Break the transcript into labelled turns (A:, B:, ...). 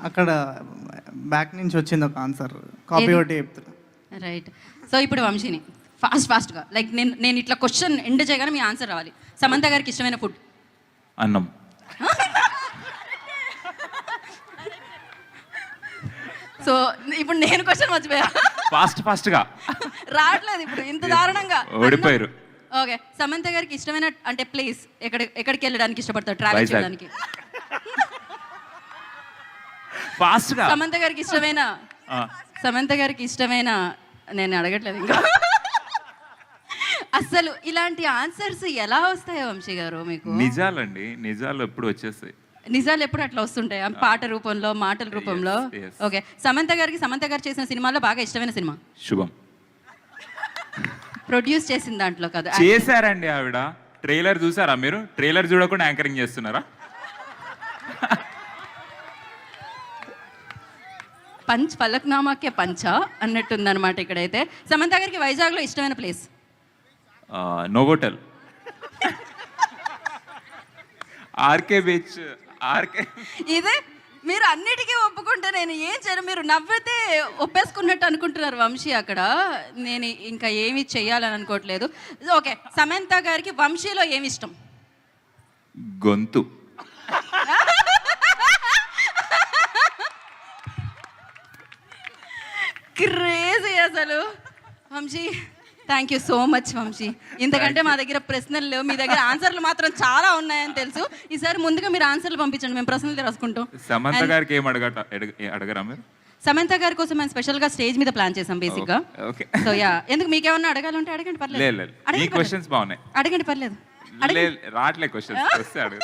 A: అక్కడ బ్యాక్ నుంచి వచ్చింది ఒక ఆన్సర్, కాపీ
B: ఏది?
A: ఒకటి చెప్తున్నా.
B: రైట్. సో ఇప్పుడు వంశీని ఫాస్ట్గా లైక్ నేను ఇట్లా క్వశ్చన్ ఎండ్ చేయగానే మీ ఆన్సర్ రావాలి. సమంత గారికి ఇష్టమైన ఫుడ్?
C: అన్నం.
B: సో ఇప్పుడు నేను క్వశ్చన్ మర్చిపోయా.
C: ఫాస్ట్గా
B: రావట్లేదు ఇప్పుడు ఇంత దారుణంగా.
C: ఓడిపోయారు.
B: ఓకే, సమంత గారికి ఇష్టమైన అంటే ప్లేస్ ఎక్కడికి వెళ్ళడానికి ఇష్టపడతారు ట్రావెల్
C: వైజాగ్.
B: చేయడానికి?
C: ఫాస్ట్గా.
B: సమంత గారికి ఇష్టమైన నేను అడగట్లేదు ఇంకా. అసలు ఇలాంటి ఆన్సర్స్ ఎలా వస్తాయో వంశీ గారు మీకు?
C: నిజాలండి, నిజాలు ఎప్పుడు వచ్చేస్తాయి.
B: నిజాలు ఎప్పుడు అట్లా వస్తుంటాయి పాట రూపంలో, మాటల రూపంలో.
C: Yes.
B: ఓకే, సమంత గారు చేసిన సినిమాలో బాగా ఇష్టమైన సినిమా?
C: శుభం.
B: ప్రొడ్యూస్ చేసిన దాంట్లో కదా?
C: చేశారండి ఆవిడ. ట్రైలర్ చూసారా మీరు? ట్రైలర్ చూడకుండా యాంకరింగ్ చేస్తున్నారా?
B: ఫలక్నామాకే పంచ అన్నట్టుందన్నమాట ఇక్కడైతే. సమంత గారికి వైజాగ్లో ఇష్టమైన ప్లేస్?
C: Novotel, RK beach.
B: ఇదే మీరు అన్నిటికీ ఒప్పుకుంటే నేను ఏం చేయను. మీరు నవ్వితే ఒప్పేసుకున్నట్టు అనుకుంటున్నారు వంశీ అక్కడ. నేను ఇంకా ఏమి చెయ్యాలని అనుకోవట్లేదు. ఓకే, సమంత గారికి వంశీలో ఏమి ఇష్టం?
C: గొంతు.
B: క్రేజీ అసలు. Vamshi, thank you so much Vamshi. ఇంతకంటే మా దగ్గర ప్రశ్నలు లేవు, మీ దగ్గర ఆన్సర్లు మాత్రం చాలా ఉన్నాయని తెలుసు. ఈసారి ముందుగా మీరు ఆన్సర్లు పంపించండి, మేము ప్రశ్నలు రాసుకుంటాం.
C: సమంత గారికి ఏం అడగరా మీరు?
B: సమంత గారి కోసం మేము స్పెషల్గా స్టేజ్ మీద ప్లాన్ చేసాం బేసిక్గా.
C: ఓకే.
B: సో యా, ఎందుకు మీకేమన్నా అడగాలంటే అడగండి, పర్లేదు.
C: లేదు, మీ క్వశ్చన్స్ బాగున్నాయి.
B: అడగండి, పర్లేదు.
C: రావట్లే క్వశ్చన్స్, వస్తే అడగ.